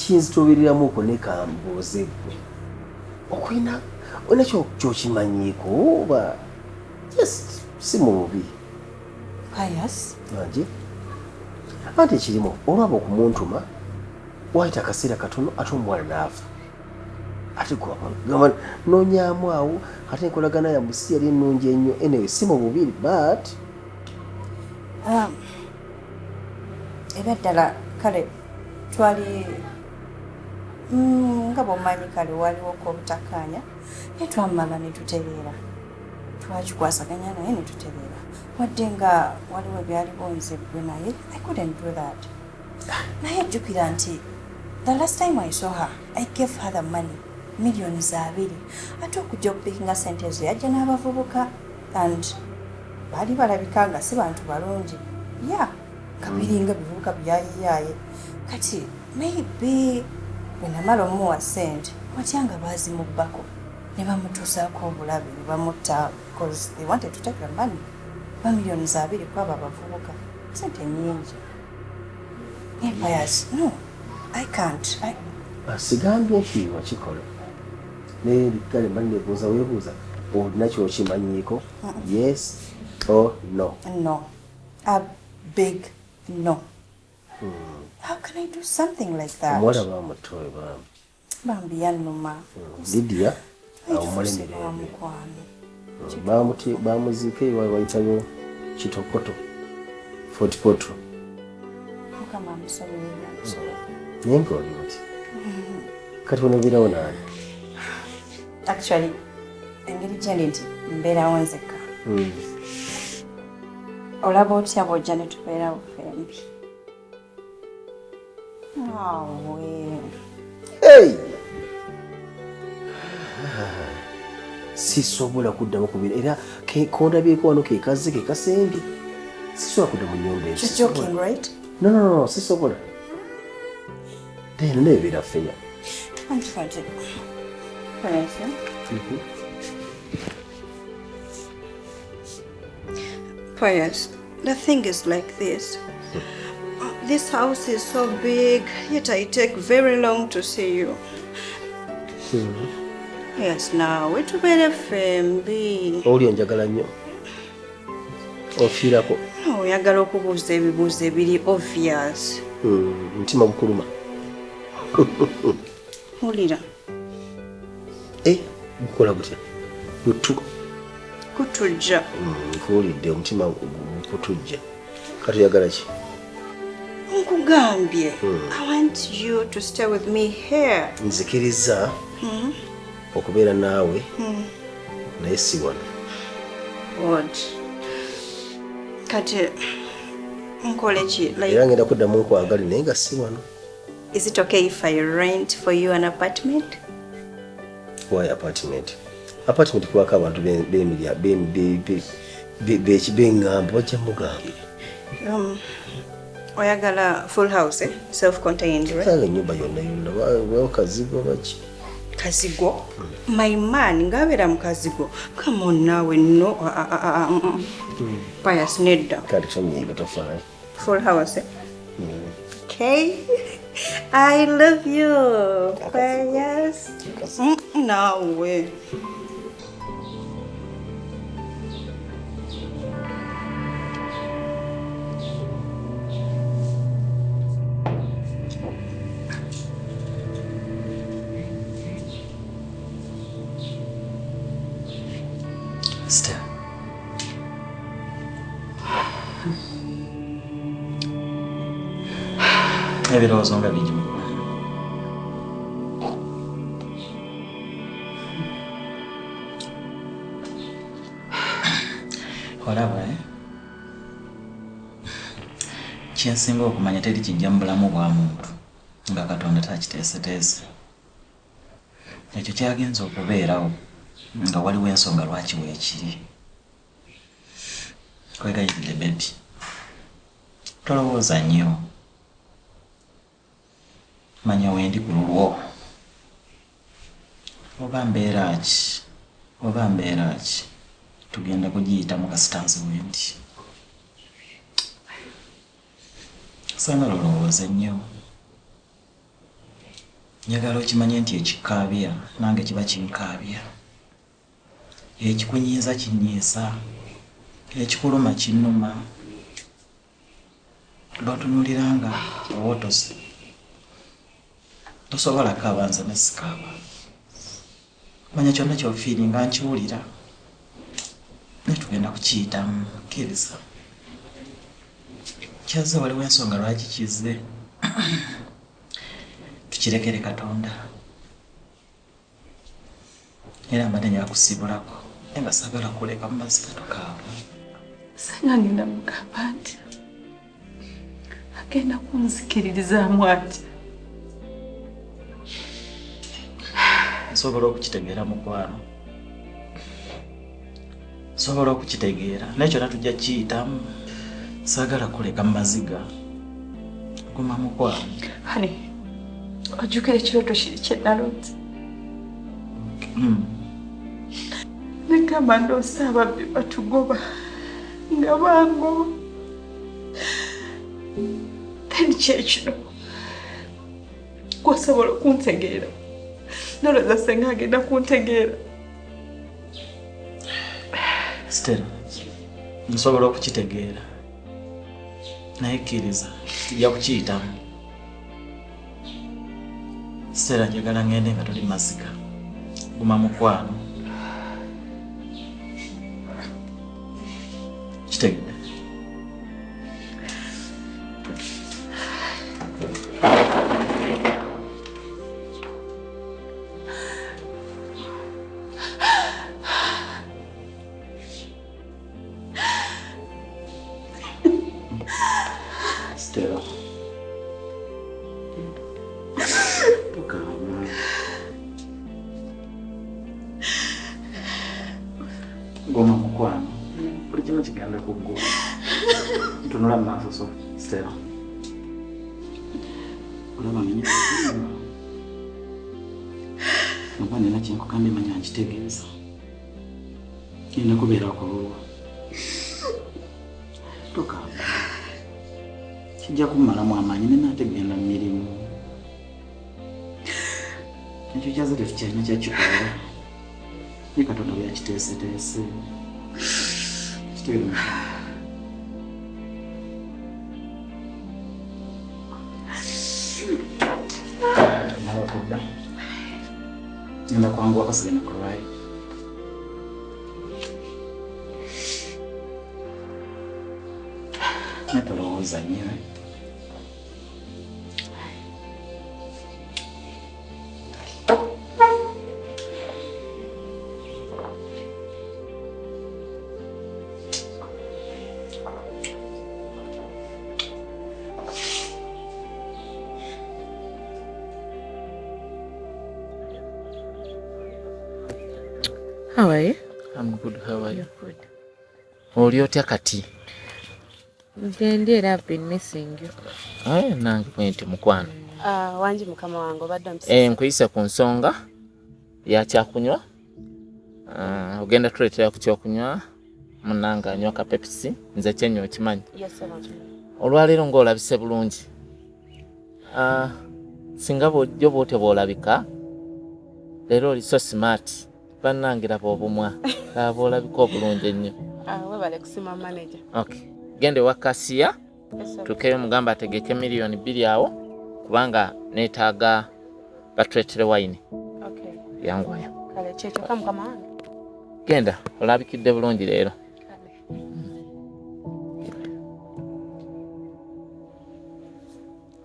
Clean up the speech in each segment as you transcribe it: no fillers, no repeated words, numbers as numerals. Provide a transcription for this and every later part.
ekinzitobereramu okuneka mbuuze gwe okwina olina kyokimanyiiko oba just si mu bubi Pius anje anti ekirimu olwaba okumuntuma wayita akaseera katono ate omuwala n'afa ate gamba noonyaamu awo ate enkolagana ya musi yali ennungi ennyo anyway si mu bubiri but era ddala kale twali nga bw'omanyi kale waliwo k'obutakkaanya naye twamala ne tutereera twakikwasaganya naye ne tutereera wadde nga waliwo ebyaliwo nze ggwe naye I couldn't do that naye jjukira nti the last time I saw her I gave her the money millions 2 ate okujja okupikinga sente ezo yajja n'abavubuka and baali balabika nga si bantu balungi ya nga biringa bivubuka byayiyaaye kati maybe bwe namala omuwa sente watya nga baazimubbako ne bamutuusaako obulabe ne bamutta because they wanted to take the money ba millions 2 kwaba abavubuka sente nyingi Pius no I can't sigambye nti wakikola naye kale mba nebuuza weebuuza olina kyokimanyiiko yes or no no a big no how can I do something like that omuwala bamutoe bambi yannuma Lydia awumalemere bamuziika ewawe bayitayo kitokoto Fort Potro mukama amusobole naye ngaoli oti kati onobeerawo naani actually engeri gyendi nti mbeerawo nzekka olaba otya bw'ojja ne tubeerawo fembi awe sisobola kuddamu kubeera era kondabyeko wano kekaze kekasembi sisobola kudda mu nnyumba eyo no sisobola then nebeera feya Pius, the thing is like this. This house is so big, yet I take very long to see you. Yes, now it will be a fembi. Oli onjagala nnyo. Ofiirako. No, oyagala okubuuza ebibuuzo ebiri obvious. Mutima gukuluma. Wulira. Gukola gutya? Kutujja. Nkuwulidde omutima gukutujja. Kati oyagala ki? Nkugambye. I want you to stay with me here. Nzikiriza okubeera naawe naye si wano. What? Kati nkole ki? Era ngenda kuddamu nkwagali naye nga si wano. Is it okay if I rent for you an apartment? Why apartment? Apartment kwako abantu b'emirya bekibeŋŋamba bajja mugambe. Oyagala full house, self-contained, right? Sanga ennyumba yonna wawo kazigo baki? Kazigo? My man, ngabeera mu kazigo. Come on nawe, no. Pius, nedda. Kati kyonnyiga tofaayo. Full house, Okay. I love you, Pius. Nawe. Stella. Ebirowoozo nga bingi mu bulamu. Olaba kyensinga okumanya teri kijja mu bulamu bwa muntu nga Katonda takiteeseteese. Ekyo kyagenza okubeerawo nga waliwo ensonga lwaki weekiri. Kwegayirire bebi, tolowooza nnyo. Manya wendi ku lulwo. Oba mbeera ki tugenda kugiyita mu kasitansi wendi. Sanga lolowooze nnyo. njagala okimanye nti ekikaabya nange kiba kinkaabya, ekikunyiiza kinyiisa, ekikuluma kinnuma. Batunuuliranga owotose tosobola kaaba nze ne sikaaba. Manya kyonna kyofiiringa nkiwulira naye tugenda kukiyitamu kkiriza. Kyazze waliwo ensonga lwaki kizze. Tukirekere Katonda. Era mbadde njagala kusibulako naye nga saagala kuleka mu mazika tokaaba. Sanga ngenda mugamba nti agenda kunzikiririzaamu ati. Nsobola okukitegeera mukwano, nsobola okukitegeera naye kyonna tujja kiyitamu. Saagala kuleka mu maziga. Guma mukwano. Hani ojjukira ekirooto kiri kye nalooze. Negamba ndoosa ababbi batugoba nga bangoba. Then kyekino gwosobola okuntegeera. Noloza senga agenda kuntegeera. Stella, nsobola okukitegeera naye kkiriza tujja kukiyitamu. Stella, njagala ngende nga toli maziga. Guma mukwano. Kitegedde? Stella. Goma mukwano. Buli kimu kigenda kuggwa. Tunula mu maaso so, Stella. Olaba ng'enye kukuluma. Oba nina kyenkugambye manya nkitegeeza. Kiyina kubeera kululwa. Tokaaba. Kijja kummalamu amaanyi ne naategenda mu mirimu. Ekyo kyaze tetukyalina kyakikola. Ye Katonda bwe yakiteeseteese. Kitegeera naba kudda. Ngenda kwanguwa kasigana kulwayi. Naye tolowooza nnyo. How are you? I'm good. How are you? Good. Oli otya kati? Ngendera, I've been missing you. Nange bwenti mukwano. Wanji mukama wange obadde omusisi. Nkuyise ku nsonga ya kyakunywa. Ogenda tuleetera ku kyokunywa. Munnange anywa ka Pepsi. Nze kyenywa okimanyi. Yes, sir. Olwaleero ng'olabise bulungi. Singa bw'ojjo bw'otyo bw'olabika. Leero oli so smart. Bannangira bw'obumwa. Aba olabika obulungi ennyo. Webale kusima manager. Okay. Gende wa Kasiya. Yes, sir. Tukeyo mugamba ategeke milioni 2 awo kubanga neetaaga batuleetere wayini. Okay. Yanguwayo. Kale kyekyo kamukama wange. Genda olabikidde bulungi leero.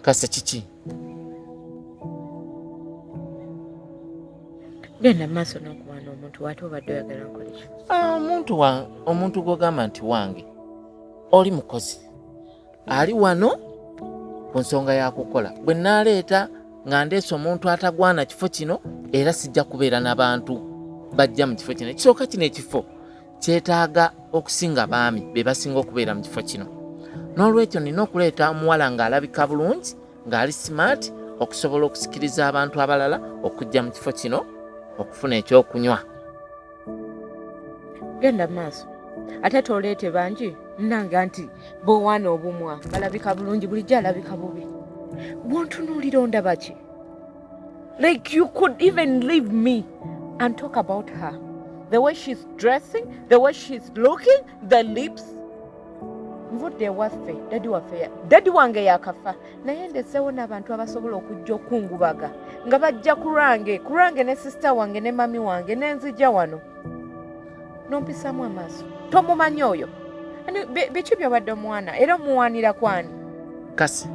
Kase kiki? Genda maaso n'okuba n'omuntu wate obadde oyagala nkola ki? Omuntu gw'ogamba nti wange oli mukozi ali wano ku nsonga ya kukola. Bwe nnaaleeta nga ndeese omuntu atagwana kifo kino era sijja kubeera n'abantu bajja mu kifo kino. Ekisooka kino ekifo kyetaaga okusinga baami be basinga okubeera mu kifo kino. N'olwekyo nina okuleeta omuwala ng'alabika bulungi ng'ali smart okusobola okusikiriza abantu abalala okujja mu kifo kino okufuna ekyokunywa. Genda maaso. Ate toleete bangi nnanga nti bw'owaana obumwa balabika bulungi bulijjo alabika bubi. Bw'ontunuulira ondaba ki? Like you could even leave me and talk about her. The way she's dressing, the way she's looking, the lips. Mvudde waffe, daddy wange yakafa. Naye ndeseewo n'abantu abasobola okujja okungubaga nga bajja kurange ne sister wange ne mami wange n'enzija wano. Nompisaamu amaaso. Tomumanyi oyo. Biki by'obadde omwana era omuwaanira kwani? Kasi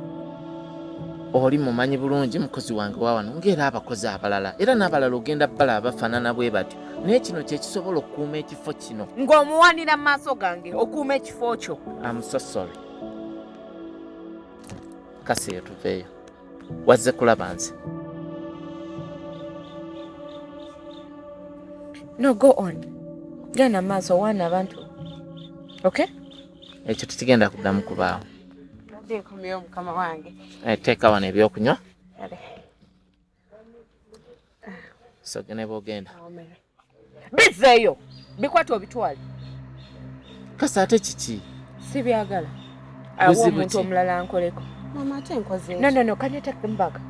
oli mumanyi bulungi mukozi wange wa wano ng'era abakozi abalala era n'abalala ogenda bbala abafaanana bwe batyo naye kino kye kisobola okukuuma ekifo kino ng'omuwaanira mu maaso gange okuuma ekifo kyo. I'm so sorry. Kasi eyo tuveeyo wazze kulaba nze. No, go on. Genda maaso waana abantu. Okay? Ekyo tukigenda kuddamu kubaawo. Nkomyewo mukama wange. Teeka wano ebyokunywa. Soge ne bw'ogenda. Bizeeyo. Bikwata obitwale. Kasi ate kiki? Sibyagala. Awo omuntu omulala ankoleko. Mama ate nkoze. No. Can you take them back?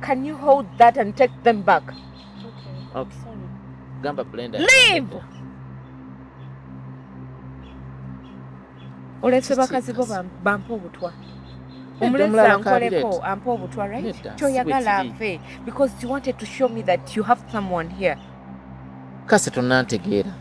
Can you hold that and take them back? Okay. Gamba blender. Leave! Oletse bakazi bo bampa obutwa. Omulesa nkoleko ampa obutwa, right? Kyoyagala ave because you wanted to show me that you have someone here. Kasi tonantegeera.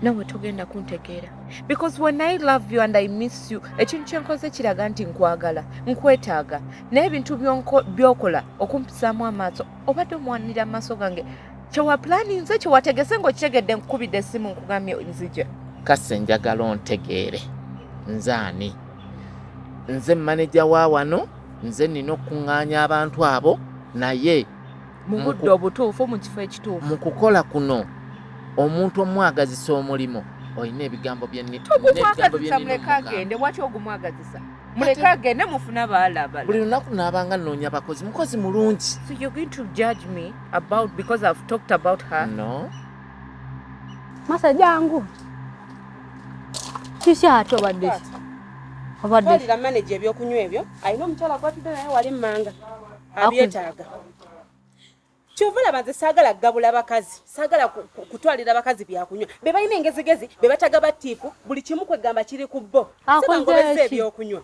Nawe togenda kuntegeera. Because when I love you and I miss you, ekintu kyenkoze kiraga nti nkwagala, nkwetaaga. Naye ebintu by'okola okumpisaamu amaaso, obadde omwanira amaaso gange. Kyewa planning nze kyewategese ng'okitegedde nkubidde essimu nkugambye nzija. Kasi njagala ontegeere. Nze ani? Nze manager wa wano, nze nina okuŋŋaanya abantu abo, naye mu budde obutuufu mu kifo ekituufu. Mu kukola kuno, omuntu omwagazisa omulimo, olina ebigambo by'ennimi. Ogumwagazisa muleka agende, lwaki ogumwagazisa? Muleka agende mufuna baalaba. Buli lunaku naabanga nnoonya bakozi, mukozi mulungi. So you're going to judge me about because I've talked about her? No. Masa jangu. Kiki ate obadde? Twalira manager ebyokunywa ebyo, alina omukyala gwatudde naye wali mmanga. Abyetaaga. Kyova laba nze saagala kugabula bakazi, saagala kutwalira bakazi byakunywa. Be balina engezigezi, be bataga batiipu, buli kimu kwegamba kiri ku bo. Sebangobezza ebyokunywa.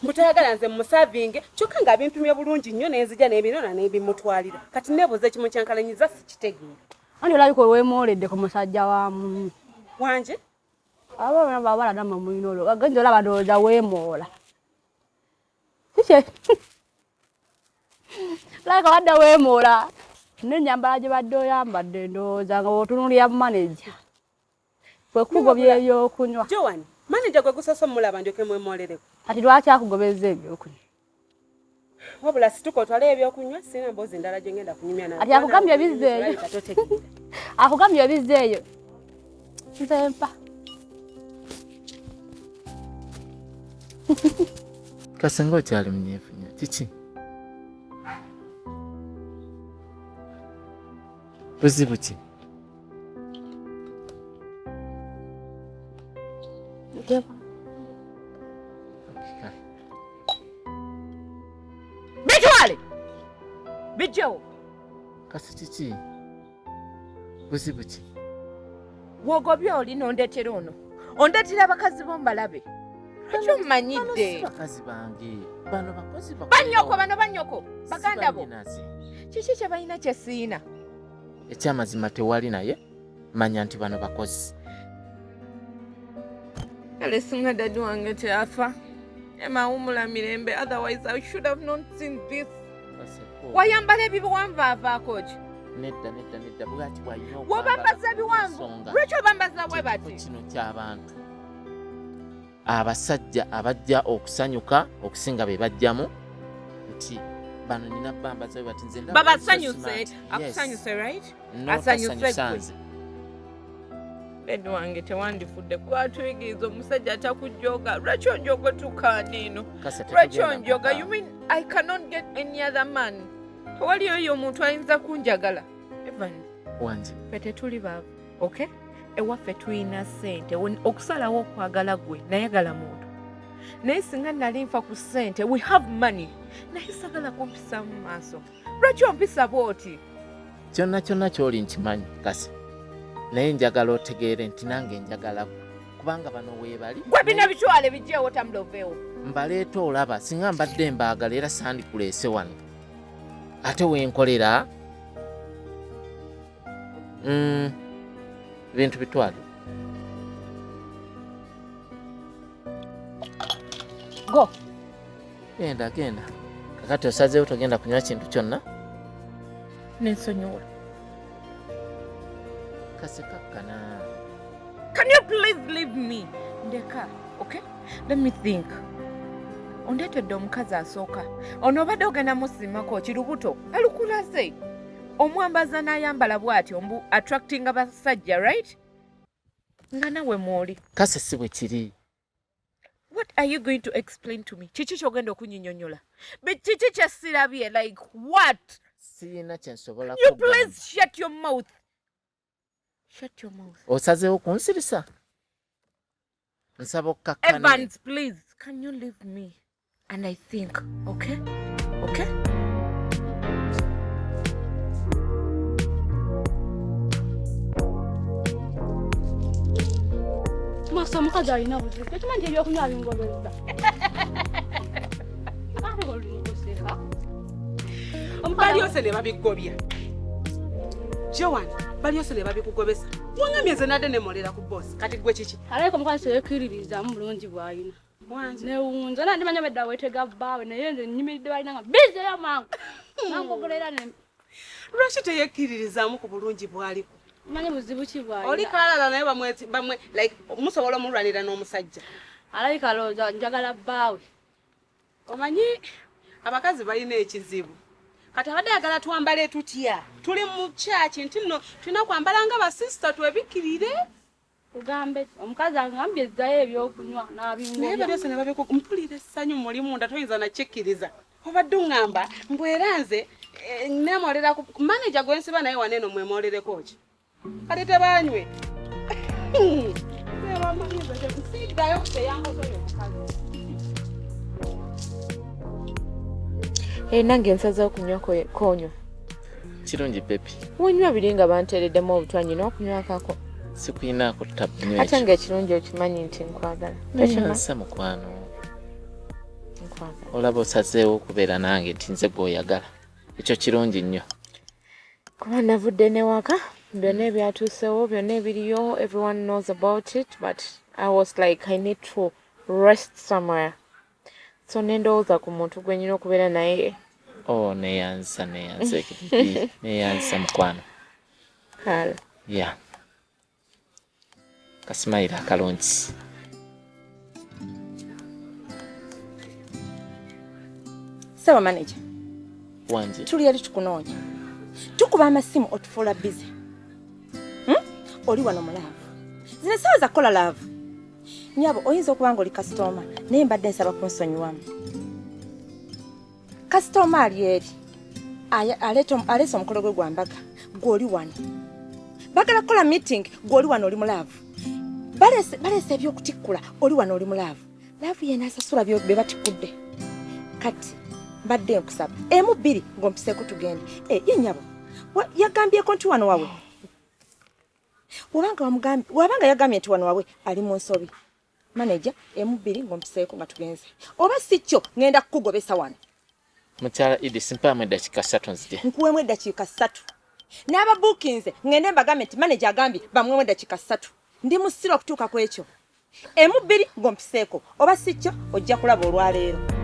Mutayagala nze musavinge, kyokka nga bimpimye bulungi nnyo n'enzija n'ebinona n'ebimutwalira. Kati neebuuza ekimu kyankalanyiza sikitegeera. Ani olabika weemooledde ku musajja wa munne. Wanje? Abaana babala namwe mulina olwo. Agenza olaba ndowooza weemoola. Kiki? Laka wadde weemoola. N'ennyambala gye badde oyambadde ndowooza nga bw'otunuulira manager. Kwe kugobya ebyokunywa. Joan, manager gwe gusoose mulaba ndyoke mwemoolereko. Kati lwaki akugobezza ebyokunywa? Wabula situko otwale ebyokunywa sina mboozi ndala gye ngenda kunyumya nawe. Ati akugambye bizzeeyo. Akugambye bizzeeyo. Nze mpa. Kasi ng'okyali munyeefunya, kiki? Buzibu ki? Bitwale! Bijjawo! Kasi kiki? Buzibu ki? Bw'ogobye oli n'ondeetera ono. Ondeetera abakazi bo mbalabe. Ekyo mmanyidde. Bakazi bange. Bano bakozi Banyoko. Baganda bo. Kiki kye balina kye siina? Ekyamazima tewali naye manya nti bano bakozi. Kale singa daddy wange teyafa. Emawumula mirembe, otherwise I should have not seen this. Wayambala ebiwanvaavaako ki? Nedda bwaki bwalina wabambaza ebiwanvu. Lwaki obambaza bwe bati? Kino ky'abantu. Abasajja abajja okusanyuka okusinga be bajjamu nti bano nina bambaza bwe bati nze ndaba. Baba sanyuse, akusanyuse right? Asanyuse. Daddy wange tewandifudde kuba tuyigiriza omusajja atakujjoga. Lwaki onjoga tukaana eno? Lwaki onjoga? You mean I cannot get any other man? Tewali oyo omuntu ayinza kunjagala. Evan, wanje. Ffe tetuli baavu, okay? Ewaffe tulina ssente. Okusalawo okwagala gwe nayagala muntu. naye singa nali nfa ku ssente we have money naye sagala kumpisa mu maaso lwaki ompisa bwoti kyonna ky'oli nkimanyi kasi naye njagala otegeere nti nange njagala kubanga bano weebali gwe bina bitwale bijjeewo tamuloveewo mbaleeta olaba singa mbadde mbaagala era sandikuleese wano ate wenkolera bintu bitwale go genda kakati osazeewo togenda kunywa kintu kyonna nensonyiwa kase kakkana. Can you please leave me ndeka okay let me think ondetedde omukazi asooka ono obadde ogenda musimako kirubuto alukulaze omwambaza n'ayambala bw'ati ombu attracting abasajja right nga nawe mwoli kase si bwe kiri. What are you going to explain to me kiki kyogenda okunyinyonyola kiki kyesirabye like what sirina kyensobola you please shut your mouth. Shut your mouth. Osazeewo kunsirisa nsaba okkakkane. Evans, please, can you leave me? And I think, okay? Okay? Masa mukazi alina buzibu. Tekimanyi ebyokunywa bingobezza. Ate olingoseka. Bali yose ne babigobya. Joan, bali yose ne babikugobesa. Wangamye ze nade ne molera ku boss. Kati gwe kiki? Alaiko mukazi yekiririza mu bulungi bwayina. Wanze. Ne unza nandi manya bedda wetega baawe naye nze nnyimiridde balina nga bize ya mangu. Nangogolera ne. Lwaki teyekiririzaamu ku bulungi bwaliko? Manya buzibu ki bwayina. Oli kalala naye bamwe like musobola omulwanira n'omusajja. Alaika loza njagala baawe. Omanyi abakazi balina ekizibu. Kati abadde yagala twambale tutya. Tuli mu church nti nno tulina kwambala nga basista twebikirire. Ugambe omukazi angambye ezzayo ebyokunywa n'abingobya. Naye byose ne babikugu mpulira essanyu muli munda toyinza nakikkiriza. Obadde ngamba mbweranze nemolera ku manager gwensiba naye waneno mwemolereko ki. Kati tebanywe. Seba manyiza tekusigayo kuteyango toyo mukazi. Nange nsaza okunywa konyo. Kirungi pepi. Wonywa biri nga banteereddemu obutwanyi n'okunywa kako. Sikuyinaako tutabunywa ate ng'ekirungi okimanyi nti nkwagala. Nsa mukwano. Olaba osazeewo okubeera nange nti nze gw'oyagala. Ekyo kirungi nnyo. Kuba navudde n'ewaka byonna ebyatuusewo byonna ebiriyo everyone knows about it but I was like I need to rest somewhere. So nendowooza ku muntu gwe nyina okubeera naye. Oh, neyanza ekipipi. Neyanza mukwano. Kale. Yeah. Kasimayira akalungi. Sawa manager. Wanje. Tuli yali tukunoonya. Tukuba amasimu otufuula busy. Oli wano mu love. Zine sawa za kola love. Nyabo oyinza okuba nga oli customer naye mbadde nsaba kunsonyiwamu. Customer ali eri. Aleesa omukolo gwe gwa mbaga. Gw'oli wano. Bagala kola meeting gw'oli wano oli mu love. Balese ebyokutikkula oli wano oli mu love. Love yena asasula bye batikudde. Kati mbadde nkusaba. Emu bbiri ng'ompiseeko tugende. Ye nyabo. Yagambyeko nti wano wawe. Wabanga yagambye nti wano wawe ali mu nsobi. Manager emu bbiri ng'ompiseeko nga tugenze. Oba si kyo ngenda kukugobesa wano. Mukyala Idi simpaamu eddakiika 3 nzije. Nkuweemu eddakiika 3. N'aba bookings ngende mbagambe nti manager agambye bamuweemu eddakiika 3. Ndi musiro okutuuka ku ekyo. Emu bbiri ng'ompiseeko. Oba si kyo ojja kulaba olwaleero.